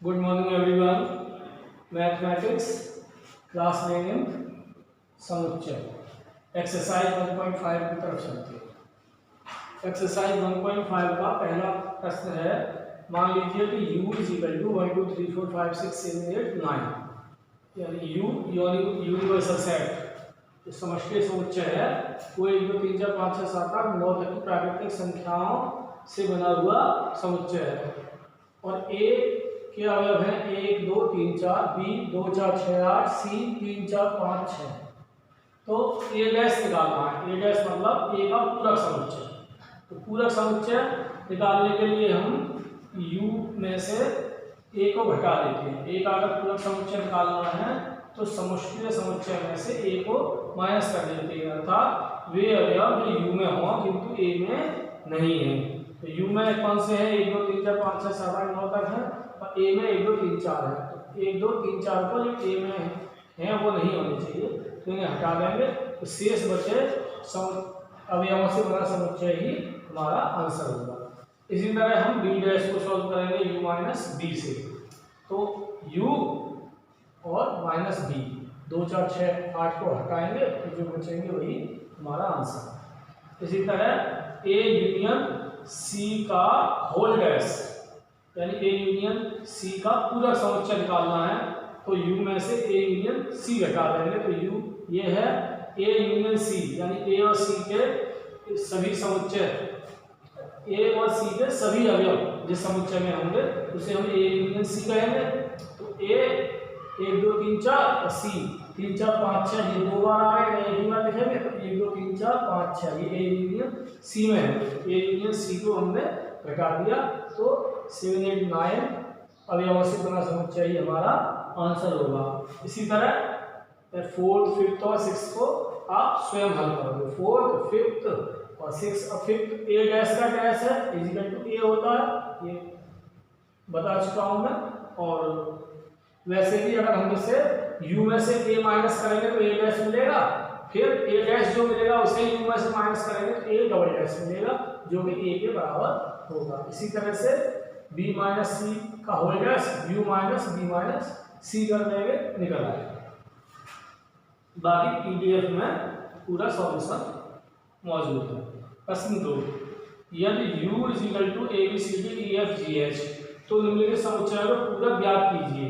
Good morning everyone. Mathematics class 9 समुच्चय exercise 1.5 की तरफ चलते हैं। एक्सरसाइज 1.5 का पहला प्रश्न है, मान लीजिए कि u इज इक्वल टू 1 2 3 4 5 6 7 8 9, यानी u यूनिवर्सल सेट जो समष्टि समुच्चय है वो 1 2 3 4 5 6 7 8 9 तक की प्राकृतिक संख्याओं से बना हुआ समुच्चय है। और a के अवयव हैं 1 2 3 4, b 2 4 6 8, c 3 4 5 6। तो a डैश निकालना है। a डैश मतलब a का पूरक समुच्चय। तो पूरक समुच्चय निकालने के लिए हम u में से a को घटा देते हैं। a का अगर पूरक समुच्चय निकालना है तो समष्टि समुच्चय में से a को माइनस कर देते हैं, अर्थात वे अवयव जो u में हों किंतु a में नहीं है। तो u में कौन से हैं? 1 2 3 4 5 6 7 8 9 तक है और a में 1 2 3 4 है। तो 1 2 3 4 को जो a में है वो नहीं होने चाहिए, तो इन्हें हटा देंगे तो शेष बचे अवयवों से बना समुच्चय ही हमारा आंसर होगा। इसी तरह हम b डैश को सॉल्व करेंगे u माइनस b से। तो u और माइनस b 2 4 6 8 को हटाएंगे तो जो बचेंगे वही हमारा आंसर। इसी तरह a यूनियन c का होल डैश, यानी a यूनियन c का पूरा समुच्चय निकालना है तो u में से a यूनियन c घटा देंगे। तो u ये है a यूनियन c, यानी a और c के सभी समुच्चय, a और c के सभी अवयव जिस समुच्चय में होंगे उसे हम a यूनियन c कहेंगे। तो a 1 2 3 4 और c 3 4 5 6 ये दो बार आ रहे हैं, एक ही बार लिखेंगे। तो 1 2 3 4 5 6 ये a यूनियन c में है। a यूनियन c को हमने घटा दिया तो 7 8 9 अवयवों से बना समुच्चय ही हमारा आंसर होगा। इसी तरह 4th 5th और 6th को आप स्वयं हल करोगे। 4th 5th और 6th, और 5th a डैश का डैश है इक्वल टू a होता है, ये बता चुका हूं मैं। और वैसे भी अगर हम इसे u में से a माइनस करेंगे तो a डैश मिलेगा, फिर a डैश जो मिलेगा उसे u में से माइनस करेंगे तो a डबल डैश मिलेगा जो कि a के बराबर होगा। इसी तरह से b माइनस c का whole dash u minus b minus c कर देंगे, निकल आएगा। बाकी पीडीएफ में पूरा सॉल्यूशन मौजूद है। प्रश्न 2, यदि u is equal to a b c d e f g h तो निम्नलिखित समुच्चय को पूरा ज्ञात कीजिए।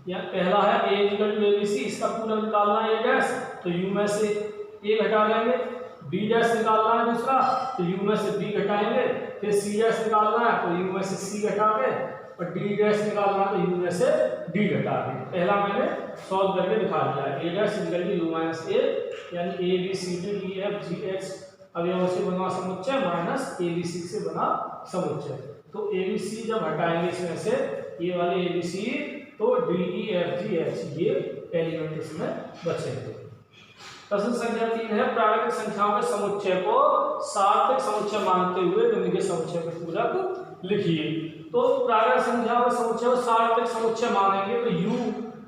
या पहला है a is equal to a b c, इसका पूरा निकालना है a डैश, तो u में से a घटा लेंगे। b डैश निकालना है दूसरा, तो u में से b घटाएंगे। फिर c डैश निकालना है तो u में से c घटा के, और d डैश निकालना है तो u में से d घटा के। पहला मैंने सॉल्व करके दिखा दिया है। a dash equal to u minus a, यानी a b c d e f g h अवयवों से बना समुच्चय माइनस a b c से बना समुच्चय। तो a b c जब हटाएंगे इसमें से ये वाले a b c, तो d e f g h ये एलिमेंट इसमें बचेंगे। प्रश्न संख्या 3 है, प्राकृतिक संख्याओं के समुच्चय को सार्थक समुच्चय मानते हुए निम्नलिखित समुच्चय के पूरक लिखिए। तो प्राकृतिक संख्याओं के समुच्चय को सार्थक समुच्चय मानेंगे तो u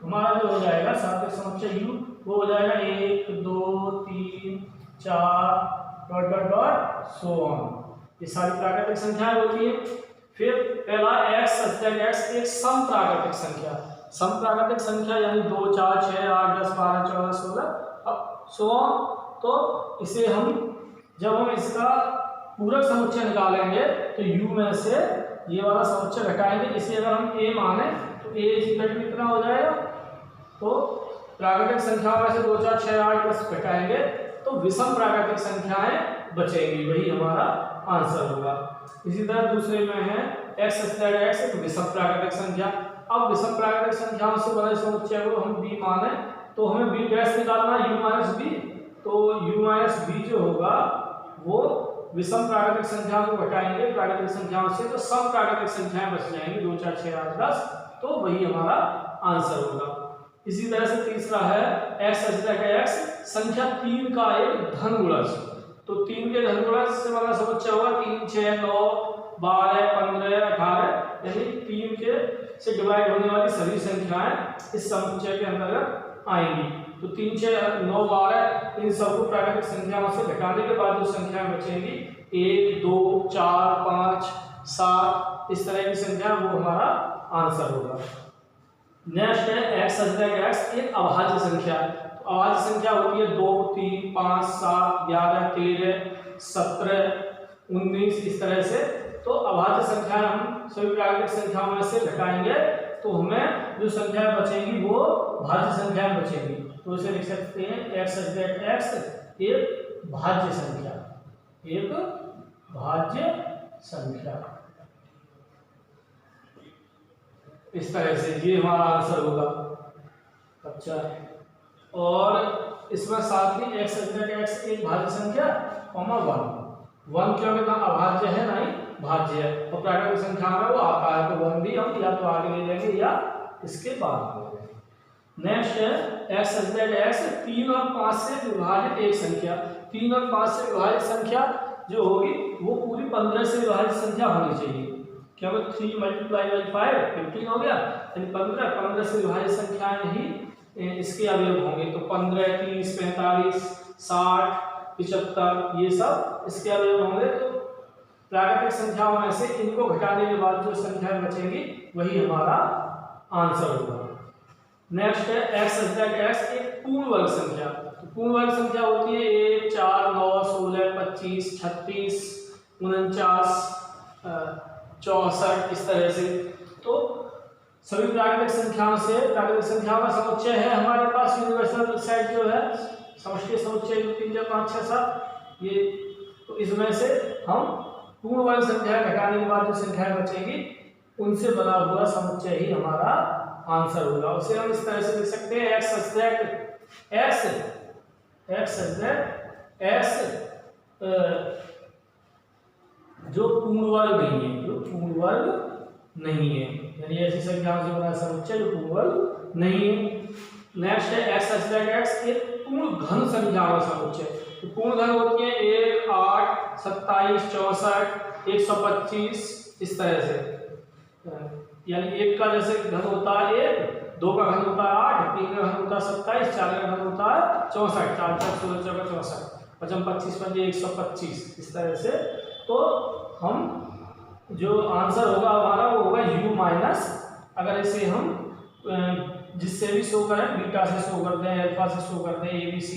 हमारा जो हो जाएगा सार्थक समुच्चय u वो हो जाएगा 1 2 3 4 dot dot dot so on. ये सारी प्राकृतिक संख्याएं होती है। फिर पहला x x एक सम प्राकृतिक संख्या, सम प्राकृतिक संख्या यानी 2 4 6 8 10 12 14 16 अब सो ऑन। तो इसे हम जब हम इसका पूरक समुच्चय निकालेंगे तो u में से ये वाला समुच्चय घटाएंगे। इसे अगर हम a माने तो a इक्वल टू कितना हो जाएगा? तो प्राकृतिक संख्याओं में से 2 4 6 8 10 घटाएंगे तो विषम प्राकृतिक संख्याएं बचेंगी, वही हमारा आंसर होगा। इसी तरह दूसरे में है x एक विषम प्राकृतिक संख्या। अब विषम प्राकृतिक संख्याओं से बने समुच्चय को हम b माने तो हमें b डैश निकालना है u माइनस b। तो u माइनस b जो होगा वो विषम प्राकृतिक संख्याओं को घटाएंगे प्राकृतिक संख्याओं से, तो सम प्राकृतिक संख्याएं बच जाएंगी 2 4 6 8 10, तो वही हमारा आंसर होगा। इसी तरह से तीसरा है x संख्या 3 का एक धनगुणज। तो 3 के धनगुणज से बना समुच्चय होगा 3 6 9 12 15 18, यानी 3 के से डिवाइड होने वाली सभी संख्याएं इस समुच्चय के अंतर्गत आएंगी। तो 3 6 9 12 इन सबको प्राकृतिक संख्याओं से घटाने के बाद जो संख्याएं बचेंगी 1 2 4 5 7 इस तरह की संख्या वो हमारा आंसर होगा। नेक्स्ट है एक्स एक्स एक अभाज्य संख्या। तो अभाज्य संख्या होती है 2, 3, 5, 7, 11, 13, 17, 19 इस तरह से। तो अभाज्य संख्या हम सभी प्राकृतिक संख्याओं में से घटाएंगे तो हमें जो संख्या बचेगी वो भाज्य संख्या बचेगी। तो इसे लिख सकते हैं एक्स एक भाज्य संख्या, एक भाज्य संख्या। इस तरह से ये हमारा आंसर होगा। अच्छा, और इसमें साथ ही एक्स एक भाज्य संख्या कॉमा 1 क्योंकि ना अभाज्य है ना ही भाज्य है, और प्राकृतिक संख्या में वो आता है, तो 1 भी हम या तो आगे ले लेंगे या इसके बाद ले लेंगे। नेक्स्ट है एक्स 3 और 5 से विभाजित एक संख्या। 3 और 5 से विभाजित संख्या जो होगी वो पूरी 15 से विभाजित संख्या होनी चाहिए, क्योंकि 3 × 5 15 हो गया, यानी 15 से विभाजित संख्याएं ही इसके अवयव होंगे। तो 15, 30, 45, 60, 75 ये सब इसके अवयव होंगे। तो प्राकृतिक संख्याओं में से इनको घटाने के बाद जो संख्याएं बचेंगी वही हमारा आंसर होगा। नेक्स्ट है एक्स एक पूर्ण वर्ग संख्या। तो पूर्ण वर्ग संख्या होती है 1, 4, 9, 16, 25, 36, 49, 64 इस तरह से। तो सभी प्राकृतिक संख्याओं से प्राकृतिक संख्याओं का समुच्चय है हमारे पास यूनिवर्सल सेट जो है समष्टि समुच्चय 3, 4, 5, 6, 7 ये। तो इसमें से हम पूर्ण वर्ग संख्या घटाने के बाद जो संख्याएं बचेगी उनसे बना हुआ समुच्चय ही हमारा आंसर होगा। उसे हम इस तरह से लिख सकते हैं एक्स जो पूर्ण वर्ग नहीं है, जो पूर्ण वर्ग नहीं है, यानी ऐसी संख्याओं से बना समुच्चय जो पूर्ण वर्ग नहीं है। नेक्स्ट है एक्स एक पूर्ण घन संख्याओं का समुच्चय। तो पूर्ण घन होती है 1, 8, 27, 64, 125 इस तरह से। यानी 1 का जैसे घन होता है 1, 2 का घन होता है 8, 3 का घन होता है 27, 4 का घन होता है 64, 4, 4, 16, 14, 64, 55, 25, 125 इस तरह से। तो हम जो आंसर होगा हमारा वो होगा u माइनस, अगर इसे हम जिससे भी शो करें, बीटा से शो कर दें, अल्फा से शो कर दें, ABC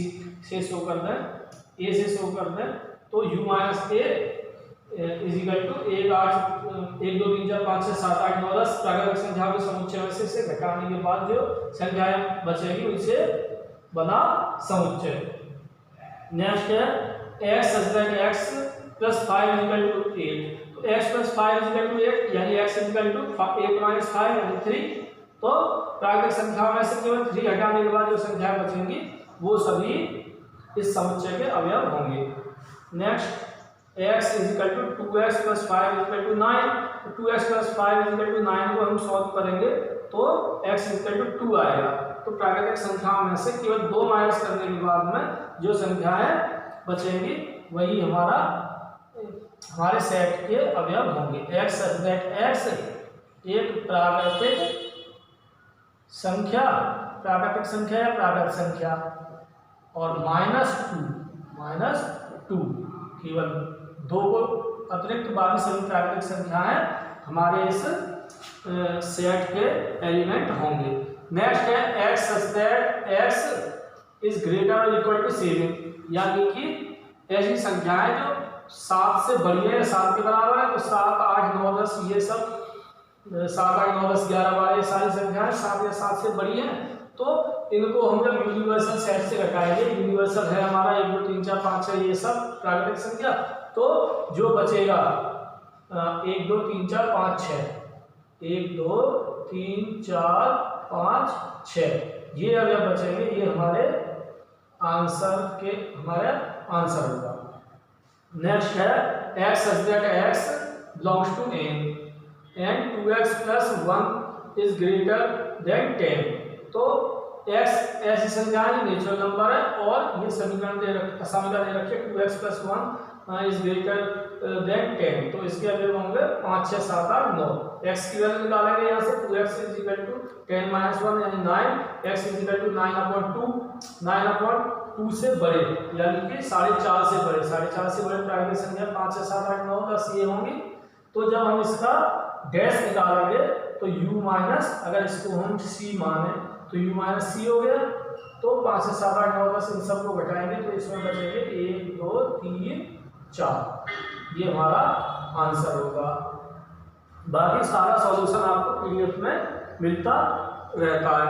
से शो कर दें, A से शो कर दें, तो u minus a is equal to 1, 2, 3, 4, 5, 6, 7, 8, 9, 10 प्राकृतिक संख्याओं के समुच्चय में से घटाने के बाद जो संख्याएं बचेगी उनसे बना समुच्चय। नेक्स्ट है एक्स प्लस 5 इक्वल टू 8। तो x प्लस 5 इक्वल टू 8, यानी x इक्वल टू 8 माइनस 5 यानी 3। तो प्राकृतिक संख्याओं में से केवल 3 हटाने के बाद जो संख्याएं बचेंगी वो सभी इस समुच्चय के अवयव होंगे। Next x is equal to 2x plus 5 equal to 9। तो 2x प्लस 5 इक्वल टू 9 को हम सॉल्व करेंगे तो x इक्वल टू 2 आएगा। तो प्राकृतिक संख्याओं में से केवल 2 माइनस करने के बाद में जो संख्याएं बचेंगी वही हमारे सेट के अवयव होंगे। x एक प्राकृतिक संख्या या प्राकृत संख्या, और -2 केवल 2 को अतिरिक्त बाकी सभी प्राकृतिक संख्याएं हमारे इस सेट के एलिमेंट होंगे। नेक्स्ट है x इज ग्रेटर और इक्वल टू 7, यानी कि ऐसी संख्याएं जो 7 से बड़ी है, 7 के बराबर है। तो 7, 8, 9, 10 ये सब 7, 8, 9, 10, 11, 12 ये सारी संख्याएं 7 या 7 से बड़ी हैं। तो इनको हम जब यूनिवर्सल सेट से घटाएंगे, यूनिवर्सल है हमारा 1, 2, 3, 4, 5, 6 ये सब प्राकृतिक संख्या, तो जो बचेगा 1, 2, 3, 4, 5, 6 1, 2, 3, 4, 5, 6 ये अगर बचेंगे ये हमारे आंसर होगा। नेक्स्ट है x belongs to n and 2x plus 1 is greater than 10। तो x ऐसी संख्याएं नेचुरल नंबर है और ये समीकरण दे रखे 2x plus 1 is greater than 10। तो इसके अवयव होंगे 5, 6, 7, 8, 9। x की वैल्यू निकालेंगे यहाँ से 2x is equal to 10 minus 1 यानी 9, x is equal to 9/2, 9/2 से बड़े यानी कि 4.5 से बड़े, 4.5 से बड़े प्राकृतिक संख्या 5, 6, 7, 8, 9, 10 ये होंगी। तो जब हम इसका डैश निकालेंगे तो u माइनस, अगर इसको हम c माने तो u माइनस सी हो गया। तो 5 से 7 8 9 10 इन सबको घटाएंगे तो इसमें बचेंगे 1 2 3 4, ये हमारा आंसर होगा। बाकी सारा सॉल्यूशन आपको पीडीएफ में मिलता रहता है।